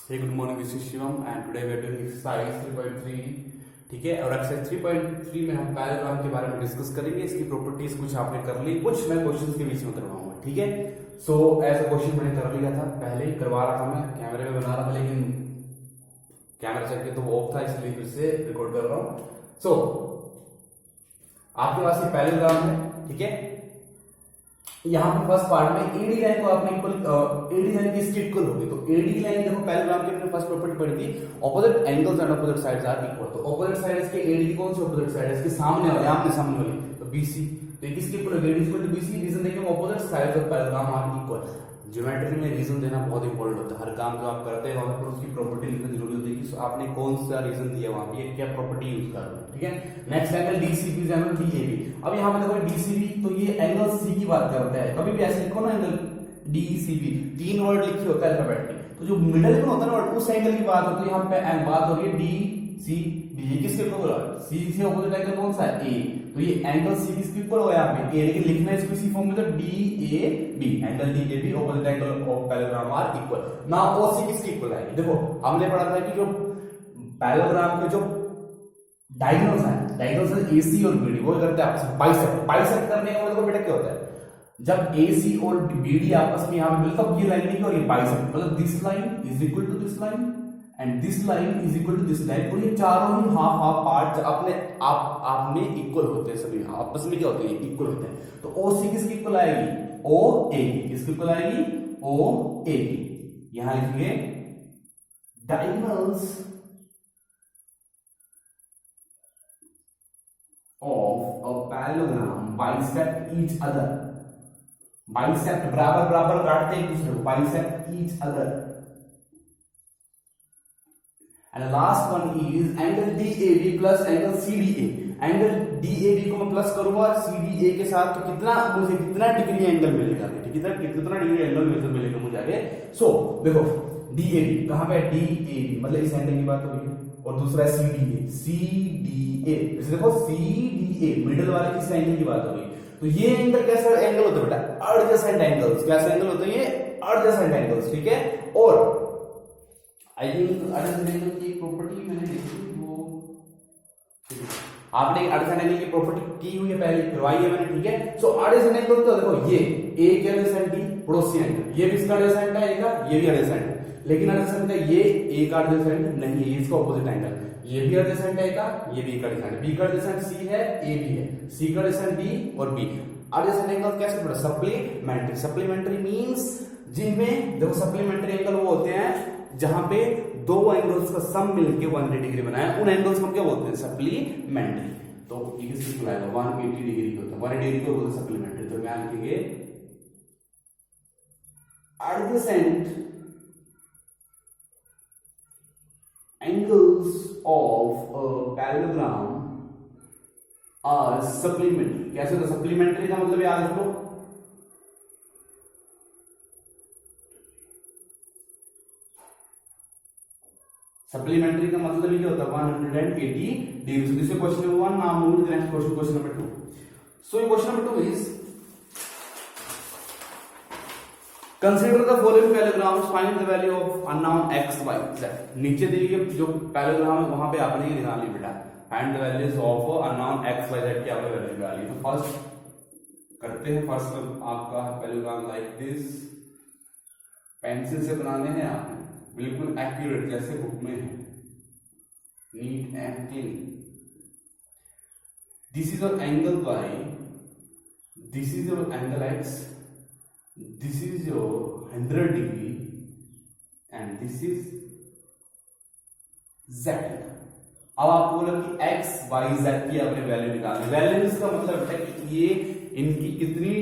Hey, good morning. This is Shivam, and today we are doing exercise 3.3. ठीक है, और exercise 3.3 में हम पैराग्राम के बारे में डिस्कस करेंगे। इसकी प्रॉपर्टीज कुछ आपने कर ली, कुछ मैं क्वेश्चंस के बीच में करवाऊंगा। ठीक है, सो ऐसा क्वेश्चन मैंने कर लिया था, पहले ही करवा रहा था, मैं कैमरे में बना रहा था, लेकिन कैमरा चल के तो वो ऑफ था, इसलिए फिर से रिकॉर्ड कर रहा हूँ। सो आपके पास ये पैराग्राम है, ठीक है। यहाँ पे फर्स्ट पार्ट में एडी लाइन को आपने इक्वल एडी लाइन किसकी इक्वल होगी, तो एडी लाइन देखो पैराग्राम की फर्स्ट प्रॉपर्टी पढ़ी थी, opposite angles and opposite sides are equal. तो ऑपोजिट साइड्स के एडी की कौन सी ऑपोजिट साइड है, इसके सामने वाले, आमने सामने वाली, तो बीसी। तो ये किसकी इक्वल होगी, AD equal to BC. Reason देखिए opposite sides of parallelogram are equal. Geometry में रीजन देना बहुत इंपॉर्टेंट होता है। हर काम जो आप करते हैं वहां पर उसकी प्रॉपर्टी लिखना जरूरी होती है कि आपने कौन सा रीजन दिया, वहां पे क्या प्रॉपर्टी यूज कर रहे हैं। ठीक है, next angle DCB angle DAB. अब यहाँ पे देखो डीसीबी, तो ये एंगल सी की बात करता है। कभी भी ऐसे लिखो ना एंगल डीसीबी, तीन वर्ड लिखे होता है अल्फाबेट में, तो जो मिडिल में होता है ना उस एंगल की बात होती है। यहाँ पे बात हो रही है डीसीबी, ये किसके इक्वल हो रहा है, सी से ऑपोजिट एंगल कौन सा है, ए। तो ये एंगल सी किसके इक्वल हो गया यहाँ पे, ए, लेकिन लिखना है इसको इसी फॉर्म में, तो DAB, angle DAB opposite angle of parallelogram are equal. Now OC किसके इक्वल आएगी, देखो हमने पढ़ा था कि जो पैराग्राम के जो डायगोनल्स हैं, डायगोनल्स एसी और बीडी, वो करते हैं आपस में बाइसेक्ट। बाइसेक्ट करने का मतलब बेटा क्या होता है, जब एसी और बीडी आपस में यहाँ पे मिलकर तब ये लाइन लिखी और ये बाइसेक्ट, मतलब this line is equal to this line and this line is equal to this line. और ये चारों ही हाफ हाफ पार्ट अपने आप में इक्वल होते हैं, सभी आपस में क्या होते हैं, इक्वल होते हैं। तो ओसी किसकी इक्वल आएगी, ओ ए की। किसकी इक्वल आएगी, ओ ए की। यहां लिखेंगे diagonals of a parallelogram bisect each other, bisect बराबर बराबर काटते हैं एक दूसरे को, bisect each other, and the last one is angle DAB plus angle CDA। Angle DAB को मैं प्लस करूंगा CDA के साथ, तो मुझे कितना डिग्री एंगल मिलेगा, कितना डिग्री एंगल मिलेगा मुझे आगे। सो देखो DAB कहां पे, DAB मतलब इस एंगल की बात हो रही है, और दूसरा है CDA। जैसे देखो CDA मिडिल वाले किस एंगल की बात हो रही है, तो ये एंगल कैसा एंगल होता है बेटा, एडजेसेंट एंगल्स। कैसा एंगल होते हैं ये, एडजेसेंट एंगल्स। ठीक है, और आई थिंक एडजेसेंट एंगल की प्रॉपर्टी मैंने देखी, वो आपने एडजेसेंट एंगल की प्रॉपर्टी की हुई है, पहले करवाई है मैंने। ठीक है, सो एडजेसेंट एंगल तो देखो ये ए के एडजेसेंट ही पड़ोसी एंगल, ये भी इसका एडजेसेंट है, ये भी एडजेसेंट है, लेकिन एडजेसेंट है ये ए का एडजेसेंट नहीं है, इसका ऑपोजिट एंगल। ये भी एडजेसेंट है का, ये भी एडजेसेंट है, बी का एडजेसेंट सी है, ए भी है, सी का एडजेसेंट डी और बी। एडजेसेंट एंगल कैसे पढ़ा, सप्लीमेंट्री। सप्लीमेंट्री मींस जिनमें देखो सप्लीमेंट्री एंगल वो होते हैं जहां पे दो एंगल्स का सम मिलके 180 डिग्री बनाया, उन एंगल्स को क्या बोलते हैं, सप्लीमेंट्री। तो ये किसकी इक्वल आएगा, 180 डिग्री को, तो 180 डिग्री को बोलते हैं सप्लीमेंट्री। तो क्या लिखेंगे, adjacent angles of a parallelogram are supplementary। कैसे, तो supplementary का मतलब याद रख लो, supplementary का मतलब ये होता है 180 degree. So this is question number 1. Now move to the next question, question number 2. So question number 2 is consider the following parallelograms, find the value of unknown x, y, z। नीचे दी गई जो पैराग्राम है वहां पे आपने ये निकाल ली बेटा, find the values of unknown x, y, z की आपने वैल्यू निकाली। तो फर्स्ट करते हैं, फर्स्ट आपका पैराग्राम लाइक दिस, पेंसिल से बनाने हैं आपने, बिल्कुल एक्यूरेट जैसे बुक में है, neat and clean. This is your angle y, this is your angle x, this is your 100 degree and this is z। अब आपको बोला कि x, y, z की आपने वैल्यू निकालनी। वैल्यूज का मतलब है कि ये इनकी कितनी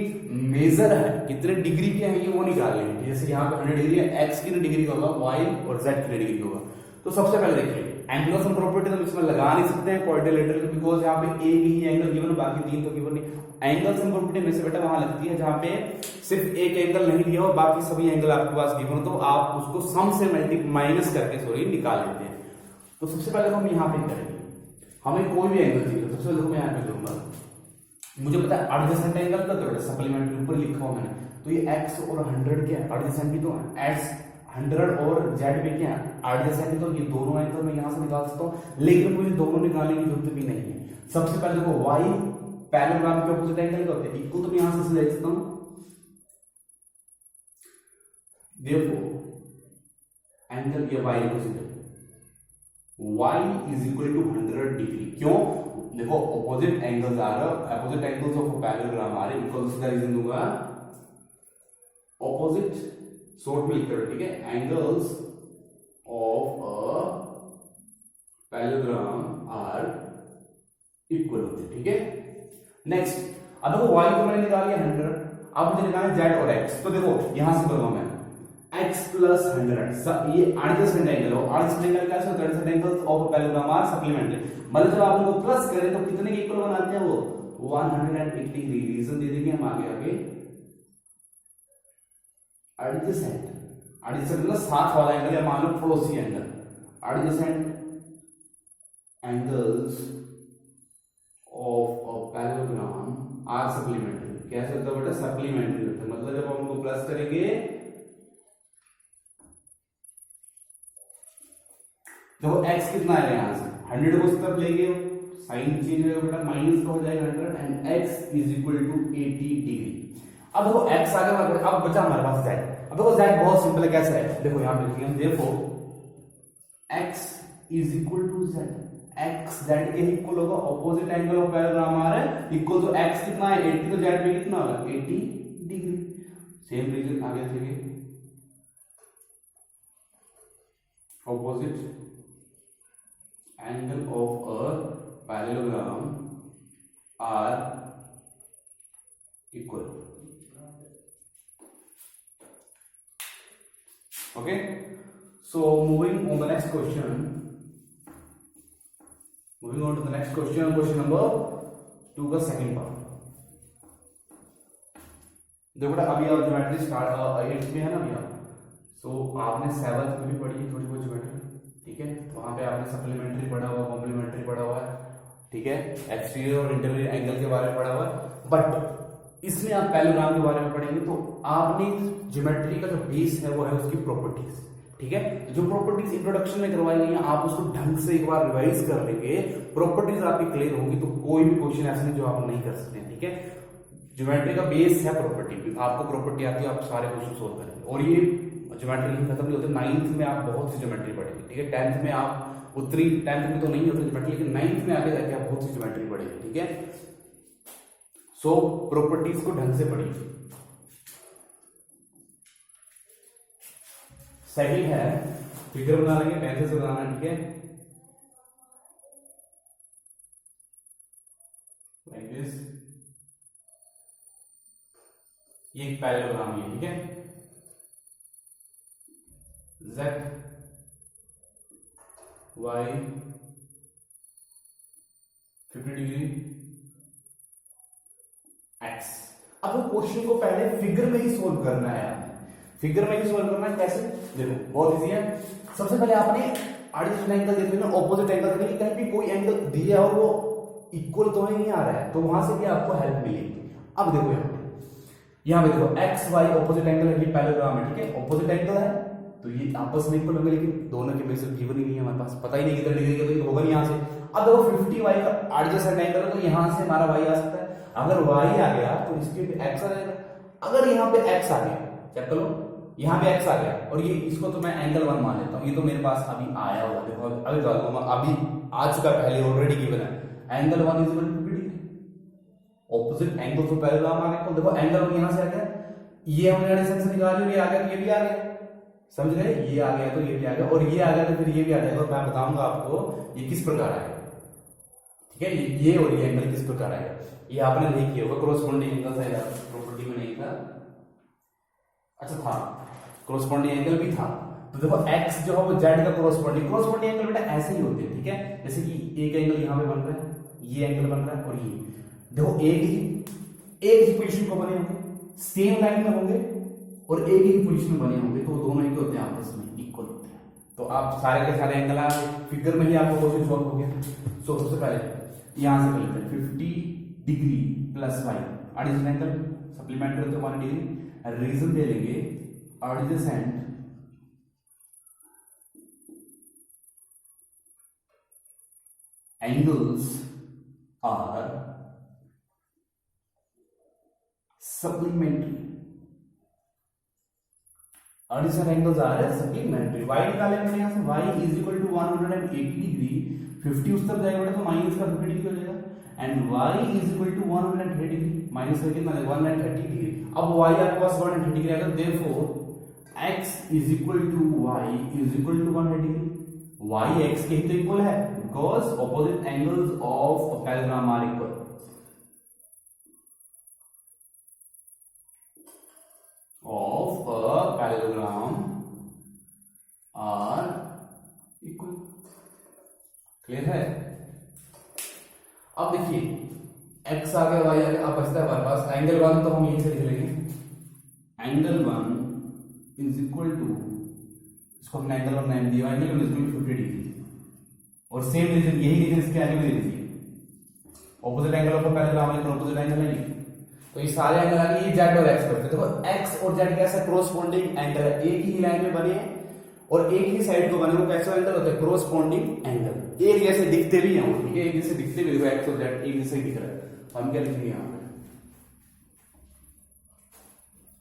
मेजर है, कितने डिग्री के हैं ये वो निकालने हैं। जैसे यहाँ पे 100 डिग्री है, x कितने डिग्री का होगा, y और z कितने डिग्री का होगा। तो सबसे पहले देखिए एंगुलर सम प्रॉपर्टी तो इसमें लगा नहीं सकते हैं क्वाड्रिलेटरल, बिकॉज यहाँ पे एक ही एंगल गिवन, बाकी तीन तो गिवन नहीं। एंगल सम प्रॉपर्टी में से बेटा वहां लगती है जहां पे सिर्फ एक एंगल नहीं दिया हो, बाकी सभी एंगल आपके पास गिवन हो, तो आप उसको सम से माइनस करके निकाल लेते हैं। तो सबसे पहले हम यहाँ पे करेंगे, हमें कोई भी एंगल चाहिए, सबसे पहले मैं यहाँ पे करूंगा, मुझे पता है एडजेसेंट एंगल का, तो सप्लीमेंट्री ऊपर लिखा हुआ मैंने, तो ये x और 100 के एडजेसेंट भी तो है, 100 और जेड पे क्या एडजेसेंट, तो ये दोनों एंगल मैं यहां से निकाल सकता हूं, लेकिन मुझे दोनों निकालने की जरूरत भी नहीं है। सबसे पहले देखो y पैरेललोग्राम के ऑपोजिट एंगल क्या होते हैं, इक्वल, तो मैं यहां से लिख सकता हूं देयरफॉर एंगल ये y is equal to 100 degree. क्यों? देखो opposite angles are opposite angles of a parallelogram are equal, इसका रीजन दूंगा ऑपोजिट, शॉर्ट में लिख करो, ठीक है, angles of a parallelogram are equal होते हैं, ठीक है। नेक्स्ट, अब देखो y को मैंने निकाल लिया 100, अब मुझे निकालना है z और x, तो देखो यहां से करूंगा मैं x प्लस 100, ये एडजेसेंट एंगल हो, एडजेसेंट एंगल क्या है, adjacent angles of parallelogram are supplementary, मतलब जब आप उनको प्लस करें तो कितने के इक्वल बनाते हैं वो 180 डिग्री। रीजन दे देंगे हम आगे आगे, एडजेसेंट, एडजेसेंट मतलब साथ वाला एंगल या मान लो पड़ोसी angle, adjacent angles of a parallelogram are supplementary. कैसे होता है बेटा, सप्लीमेंट्री होता है, मतलब जब हम उनको प्लस करेंगे, देखो x कितना आएगा यहां से 100 को इस तरफ लेंगे, साइन चेंज होगा बेटा, माइनस का हो जाएगा 100 and x is equal to 80 degree. अब देखो x आगे बढ़ गया, अब बचा हमारे पास z। अब देखो z बहुत सिंपल है, कैसे है, देखो यहां पे लिखेंगे देखो x is equal to z, x z के इक्वल होगा, ऑपोजिट एंगल ऑफ पैरेललोग्राम आ रहा है इक्वल, तो x कितना है 80, तो z पे कितना होगा 80 डिग्री। सेम रीजन आगे लिखेंगे, opposite angle of a parallelogram are equal. Okay, so moving on the next question, question number 2 का सेकंड पार्ट। देखो बेटा अभी आप ज्योमेट्री स्टार्ट 8th में है ना भैया, सो आपने 7th में भी पढ़ी है थोड़ी बहुत ज्योमेट्री, ठीक है, वहां पे आपने सप्लीमेंट्री पढ़ा हुआ, कॉम्प्लीमेंट्री पढ़ा हुआ है, ठीक है, एक्सटीरियर और इंटीरियर एंगल के बारे में पढ़ा हुआ है, बट इसमें आप पैरेललोग्राम के बारे में पढ़ेंगे तो आपने ज्योमेट्री का जो बेस है वो है उसकी प्रॉपर्टीज, ठीक है। जो प्रॉपर्टीज इंट्रोडक्शन में करवाई गई हैं आप उसको ढंग से एक बार रिवाइज कर लेंगे, प्रॉपर्टीज आपकी क्लियर होगी तो कोई भी क्वेश्चन ऐसे नहीं जो आप नहीं कर सकते, ठीक है। ज्योमेट्री का बेस है प्रॉपर्टी, आपको प्रॉपर्टी आती है आप सारे क्वेश्चन सोल्व करेंगे, और ये ज्योमेट्री खत्म नहीं होते, 9th में आप बहुत सी ज्योमेट्री पढ़ेंगे, ठीक है, 10th में आप उतनी 10th में तो नहीं होती ज्योमेट्री, लेकिन 9th में आगे जाके आप बहुत सी ज्योमेट्री पढ़ेंगे, ठीक है। सो प्रॉपर्टीज को ढंग से पढ़िए। सही है, फिगर बना लेंगे, पैसे से बनाना, ठीक है, लाइक दिस, ये एक पैरेललोग्राम है, ठीक है, z y 50 डिग्री x। अब क्वेश्चन को पहले फिगर में ही सोल्व करना है, फिगर में ही सोल्व करना है, कैसे, देखो बहुत इजी है। सबसे पहले आपने एडजेसेंट एंगल देखते हैं, ऑपोजिट एंगल देखिए, कहीं भी कोई एंगल दिया और वो इक्वल तो नहीं आ रहा है, तो वहां से भी आपको हेल्प मिलेगी। अब देखो यहाँ पे देखो x y ऑपोजिट एंगल है, ये पैरेललोग्राम है, ठीक है, ऑपोजिट एंगल है तो ये आपस में इक्वल होंगे, लेकिन दोनों के बेस गिवन ही नहीं है हमारे पास, पता ही नहीं कितना डिग्री का, तो ये होगा नहीं यहाँ से। अब देखो 50y का एडजेसेंट एंगल है तो यहाँ से हमारा y आ सकता है, अगर y आ गया तो इसके पे x आ जाएगा, अगर यहाँ पे x आ गया, चेक करो यहाँ पे x आ गया, और ये इसको तो मैं एंगल 1 मान लेता हूँ, ये तो मेरे पास अभी आया हुआ, देखो अभी डालूंगा, अभी आ चुका, पहले ऑलरेडी गिवन है, angle 1 is equal to 50 degree, opposite angle तो पैरेललोग्राम आ गया, देखो एंगल 1 यहाँ से आ गया, ये हमने एडजेसेंट से निकाल लिया, ये आ गया तो ये भी आ गया, समझ गए, ये आ गया तो ये भी आ गया, और ये आ गया तो फिर ये भी आ जाएगा, और मैं बताऊंगा आपको ये किस प्रकार आएगा, ठीक है, ये और ये एंगल किस प्रकार आएगा, ये आपने नहीं किया होगा, कॉरस्पॉन्डिंग एंगल था यार, प्रॉपर्टी में नहीं था, अच्छा था, कॉरस्पॉन्डिंग एंगल भी था, तो देखो x जो है वो z का कॉरस्पॉन्डिंग एंगल बेटा ऐसे ही होते हैं, ठीक है, जैसे कि एक एंगल यहाँ पे बन रहा है, ये एंगल बन रहा है, और ये देखो एक ही पोजीशन को बने होंगे, सेम लाइन में होंगे और एक ही पोजीशन में बने होंगे, तो दोनों ही होते हैं आपस में इक्वल होते हैं, तो आप सारे के सारे एंगल फिगर में ही आपको क्वेश्चन सॉल्व हो गया। सो सबसे पहले यहां से कर लेते हैं 50 degree plus y adjacent angle supplementary तो 1 डिग्री, रीजन दे लेंगे adjacent angles are supplementary. Additional angles are supplementary. y निकाले मैंने यहाँ से y is equal to 180 degree, 50 उस तरफ जाएगा तो माइनस का 50 डिग्री हो जाएगा, and y is equal to 130 degree, minus का कितना है 130 डिग्री. अब y आपके पास 130 डिग्री आएगा, therefore x is equal to y is equal to 180 degree. y x के ही तो इक्वल है, because opposite angles of a parallelogram are equal. Of a parallelogram are equal. Clear है? अब देखिए x आ गया, y आ गया, अब बचता है हमारे पास एंगल 1, तो हम यहीं से लिख लेंगे एंगल 1 इज इक्वल टू, इसको हमने एंगल 1 नाम दिया, angle 1 is equal to 50 degree. और सेम रीजन, यही रीजन इसके आगे भी दीजिए, opposite angle of a parallel है, ऑपोजिट एंगल है, तो ये सारे एंगल आ गए, ये z और x करते हैं. देखो x और z कैसा कोरोस्पोंडिंग एंगल है, एक ही लाइन में बने हैं और एक ही साइड को बने, वो कैसे एंगल होते हैं, कोरोस्पोंडिंग एंगल. एक जैसे दिखते भी हैं वो, ठीक है, एक जैसे दिखते भी, देखो x और z एक जैसे दिख रहा है. हम क्या लिखेंगे यहाँ पे,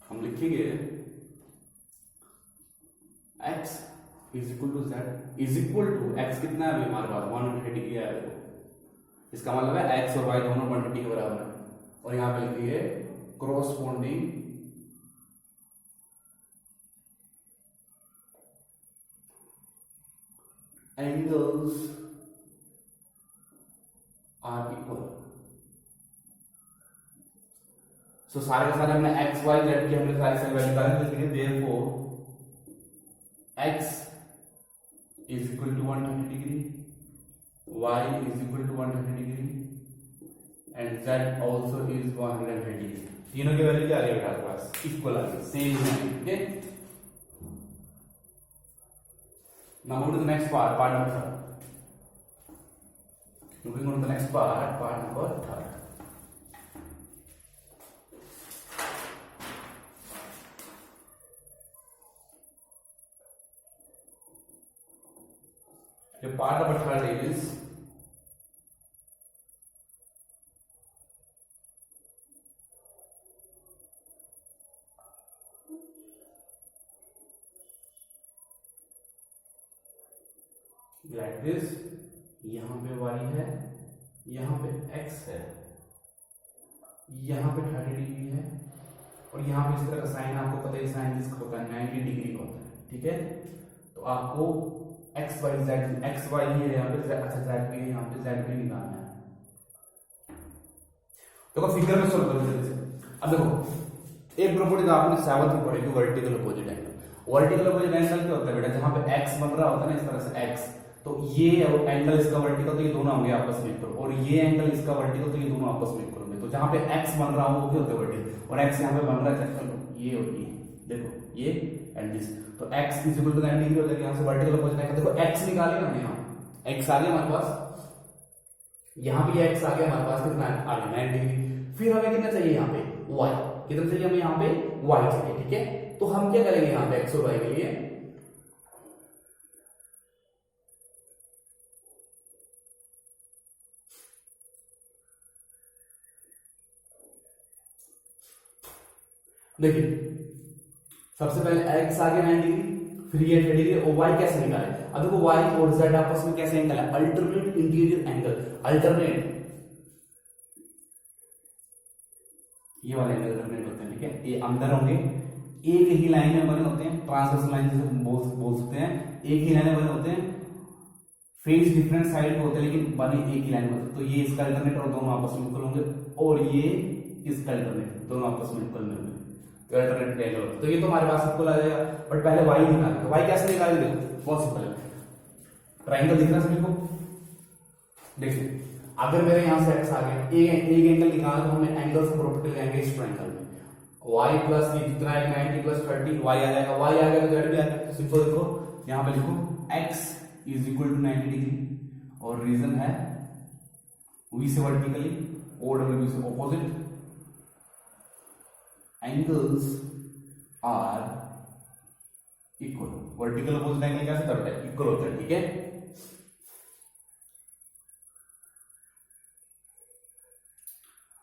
हम लिखेंगे x is equal to z is equal to, x कितना है अभी हमारे पास 180 डिग्री है, देखो इसका मतलब है x और y दोनों 180 के बराबर है. और यहां पे लिखिए कोरोस्पोंडिंग एंगल्स आर इक्वल. सो सारे के सारे हमने x y z की हमने सारी सारी वैल्यू निकाली, तो लिखेंगे therefore x is equal to 130 degree, y is equal to 130 degree and z also is 180. तीनों की वैल्यू क्या आ रही है हमारे पास, इक्वल आ रही है, सेम है. ठीक है, now move to the next part, part number 3. Moving on to the next part, part number 3. The part number 3 is like this. यहां पे y है, यहां पे x है, यहां पे 30 डिग्री है, और यहां पे इस तरह का साइन, आपको पता है साइन जिसका होता है 90 डिग्री का होता है. ठीक है, तो आपको x y z, x y ही है यहाँ पे, अच्छा z भी है यहाँ पे, z भी निकालना है. देखो फिगर में सॉल्व करो जल्दी से. अब देखो एक प्रॉपर्टी तो आपने 7th में पढ़ी थी, vertical opposite angle. Vertical opposite angle क्या होता है बेटा, जहां पे x बन रहा होता है ना इस तरह से x, तो ये एंगल इसका वर्टिकल, तो ये दोनों होंगे आपस में इक्वल, और ये एंगल इसका वर्टिकल, तो ये दोनों आपस में इक्वल होंगे. तो जहां पे x बन रहा हो वो क्या होता है वर्टिकल, और x यहां पे बन रहा है, चलो ये और ये देखो ये एंड दिस, तो x is equal to 90 degree हो जाएगा. यहां से वर्टिकल अपोजिट एंगल, देखो x निकालेगा हमने, यहां x आ गया हमारे पास, यहां पे x आ गया हमारे पास, कितना आ गया 90 डिग्री. फिर हमें कितना चाहिए यहाँ पे y, कितना चाहिए हमें यहाँ पे y चाहिए. ठीक है, तो हम क्या करेंगे यहाँ पे x और y के लिए, देखिए सबसे पहले x आ गया 90 डिग्री, फिर ये 30 डिग्री, और y कैसे निकाले. अब देखो y और z आपस में कैसे एंगल है, अल्टरनेट इंटीरियर एंगल, अल्टरनेट ये वाले एंगल अल्टरनेट होते हैं. ठीक है, ये अंदर होंगे, एक ही लाइन में बने होते हैं, ट्रांसवर्सल लाइन जिसे बोल सकते हैं, एक ही लाइन में बने होते हैं, फेस डिफरेंट साइड पे होते हैं लेकिन बने एक ही लाइन में होते हैं. तो ये इसका अल्टरनेट और दोनों आपस में इक्वल होंगे, और ये इसका अल्टरनेट, दोनों आपस में इक्वल होंगे, तो अल्टरनेट एंगल. तो ये तो हमारे पास इक्वल आ जाएगा. बट पहले y निकालेंगे, तो y कैसे निकालेंगे, देखो बहुत सिंपल है. ट्रायंगल दिख रहा है सभी को, देखिए अगर मेरे यहां से x आ गया, एक एंगल निकालना, तो हमें एंगल से प्रॉपर्टी लेंगे इस ट्रायंगल में, y प्लस ये जितना है 90 प्लस 30 y आ जाएगा, y आ गया तो z भी आ जाएगा. तो सिंपल देखो यहां पे लिखो x is equal to 90 degree, और रीजन है v से वर्टिकली, OW से opposite, angles are equal. Vertical opposite angle कैसे करते हैं, इक्वल होते हैं. ठीक है,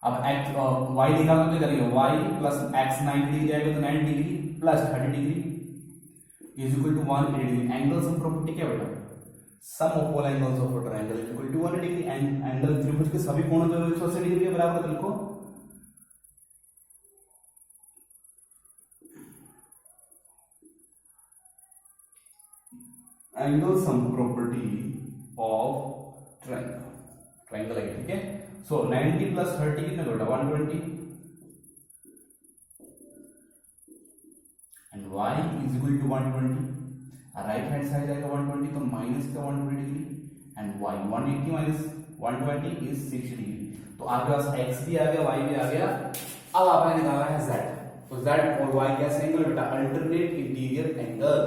अब एक्स वाई निकालना तो करेंगे, वाई प्लस एक्स 90 डिग्री आएगा तो 90 degree plus 30 degree is equal to 180 degree. Angle sum property क्या बेटा, sum of all angles of a triangle is equal to 180 degree. Angle त्रिभुज के सभी कोणों जो 180 डिग्री के बराबर है, लिखो angle sum property of triangle है, ठीक है। सो 90 प्लस 30 कितना बेटा 120 and y is equal to 120। Right hand side आएगा 120 तो माइनस का 120 degree and y 180 minus 120 is 60 degree. तो आपके पास x भी आ गया, y भी आ गया। अब आपने निकाला है z, तो z और y कैसे एंगल बेटा, अल्टरनेट इंटीरियर एंगल।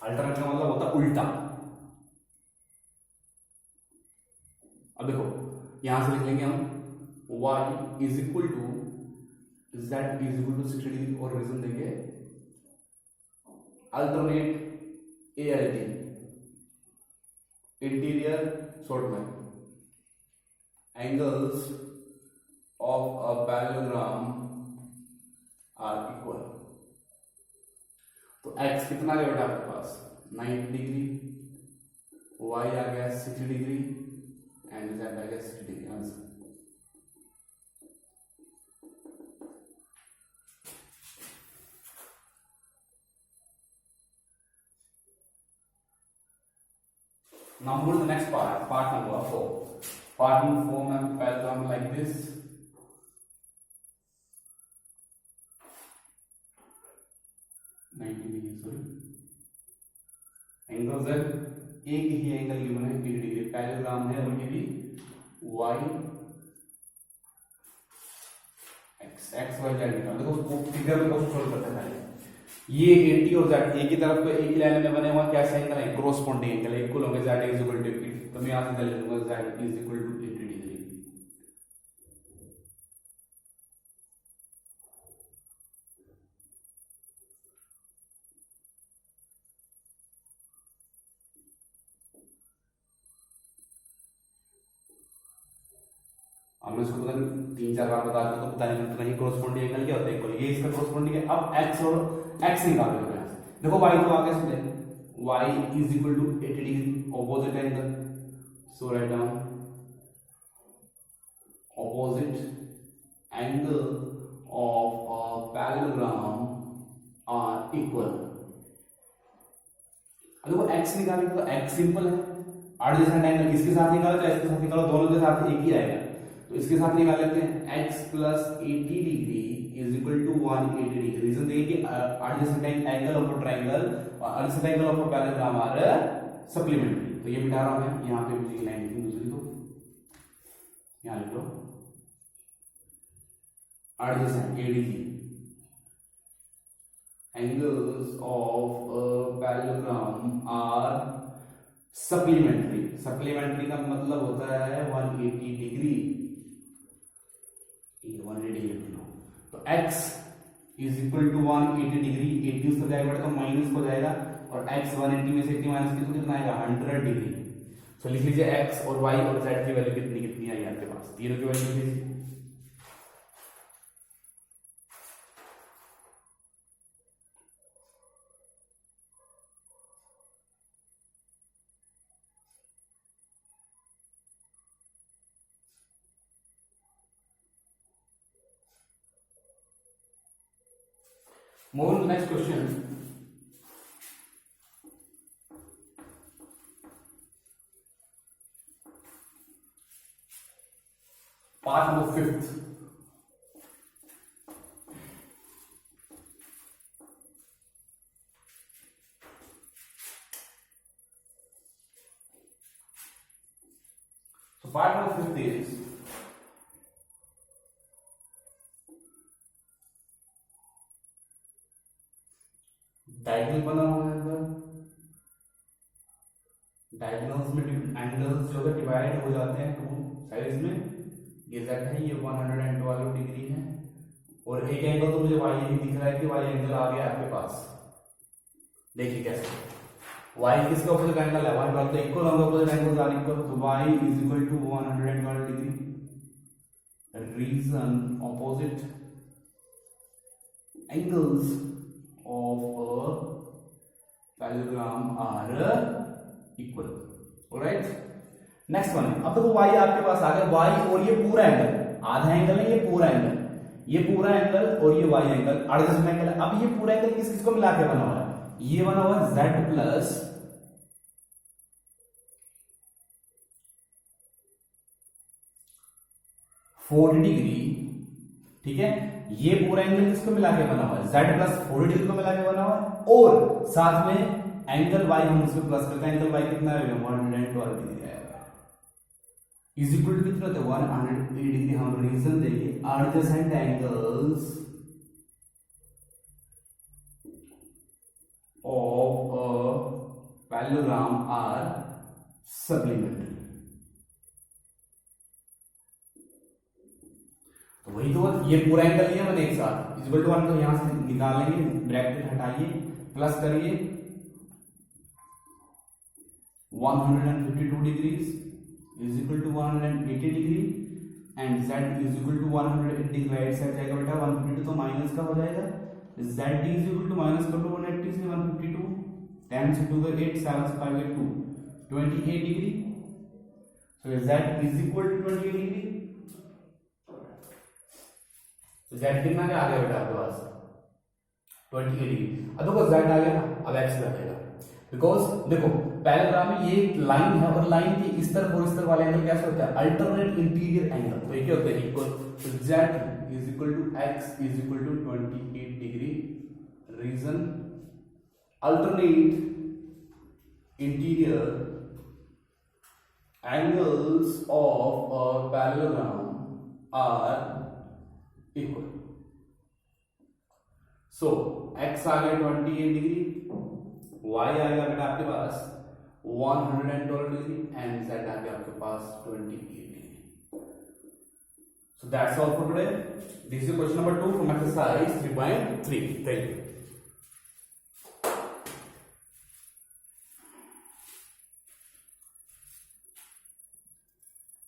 अल्टरनेट का मतलब होता है उल्टा। अब देखो यहां से लिख लेंगे हम y is equal to z is equal to 60 degree और रीजन देंगे अल्टरनेट ALT इंटीरियर शॉर्ट में angles of a parallelogram are equal. तो x कितना है बेटा आपके पास 90 डिग्री, y आ गया 60 डिग्री एंड z आ गया 60 degree. Answer now move to the next part number 4। part number 4 में हम पैराग्राम like this, एंगल z एक ही एंगल गिवन है 80 डिग्री, पैरेललोग्राम है और ये भी y x y z निकाल। देखो उसको फिगर में क्वेश्चन सॉल्व करते हैं। ये 80 और z एक ही तरफ पे एक ही लाइन में बने हुआ कैसा एंगल है, कोरोस्पोंडिंग एंगल है, इक्वल होंगे z इज इक्वल टू 80। तो मैं यहां से ले लूंगा z is equal to 80 degree. हमने इसको पता नहीं 3-4 बार बता दिया तो पता नहीं कोरोस्पोंडिंग एंगल क्या होता है, इक्वल। ये इसका कोरोस्पोंडिंग है। अब x और x निकाल लो। देखो y को आगे से y is equal to 80 degree opposite angle, so right down opposite angle of a parallelogram are equal. देखो x निकालेंगे तो x सिंपल है, एडजेसेंट एंगल इसके साथ निकालो तो इसके साथ निकालो, दोनों के साथ एक ही आएगा। तो इसके साथ निकाल लेते हैं x plus 80 degree is equal to 180 degree. Reason देखिए कि adjacent angle of a triangle और adjacent angle of a parallelogram are supplementary. तो ये मिटा रहा हूं मैं, यहां पे मुझे लाइन लिखनी दूसरी, तो यहां लिख लो adjacent ADG angles of a parallelogram are supplementary. Supplementary का मतलब होता है 180 डिग्री, 180 डिग्री। तो x is equal to 180 degree, 80 उसको जाएगा तो माइनस हो जाएगा और x 180 में से 80 माइनस कितना आएगा 100 डिग्री। तो लिख लीजिए x और y और z की वैल्यू कितनी कितनी आई आपके पास, तीनों की वैल्यू लिख लीजिए। Move on to the next question। Part number 5th। So part number 5th is diagonal बना हुआ है अंदर, डायगोनल्स में एंगल्स जो है डिवाइड हो जाते हैं टू साइड्स में। ये z है, ये 112 डिग्री है और एक एंगल तो मुझे y ही दिख रहा है कि y एंगल आ गया आपके पास। देखिए कैसे y किसका ऑपोजिट एंगल है, y बोलते इक्वल होंगे, ऑपोजिट एंगल्स आर इक्वल, तो y is equal to 112 degree. Reason opposite angles of a parallelogram are equal. Alright, next one. अब देखो y आपके पास आ गया, y और ये पूरा एंगल, आधा एंगल है ये पूरा एंगल, ये पूरा एंगल और ये y एंगल एडजस्टमेंट एंगल है. अब ये पूरा एंगल किस किस को मिला के बना हुआ है, ये बना हुआ है z प्लस फोर्टी डिग्री. ठीक है, ये पूरा एंगल किसको मिला के बना हुआ है, z प्लस 40 डिग्री को मिला के बना हुआ है, और साथ में एंगल y हम उसको प्लस करते हैं. एंगल y कितना है, 112 डिग्री आएगा. इज इक्वल टू कितना होता है, 180 डिग्री. हम रीजन देंगे adjacent angles of a parallelogram are supplementary. तो वही तो, ये पूरा एंगल लिया मैंने एक साथ, इज इक्वल टू 1, तो यहां से निकालेंगे, ब्रैकेट हटाइए, प्लस करिए 152 degrees is equal to 180 degree, and z is equal to 180 degree. Right side जाएगा बेटा, 152 तो माइनस का हो जाएगा, z is equal to minus कर लो 180 से 152, 10 से 2 तो 8, 7 से 5 2, 28 degree. So z is equal to 28 degree. तो z कितना आ गया बेटा आपके पास, 28 डिग्री. अब देखो z आ गया, अब x लगेगा, बिकॉज देखो पैरेललोग्राम में ये लाइन है और लाइन के इस तरफ और इस तरफ वाले एंगल कैसे होता है, अल्टरनेट इंटीरियर एंगल. तो ये क्या होता है, इक्वल. तो z is equal to x is equal to 28 degree. Reason alternate interior angles of a parallelogram are equal. So x आ गया 28 डिग्री, y आ गया बेटा आपके पास 112 डिग्री, एंड z आ गया आपके पास 28 degree. So that's all for today. This is question number 2 from exercise 3.3. Thank you.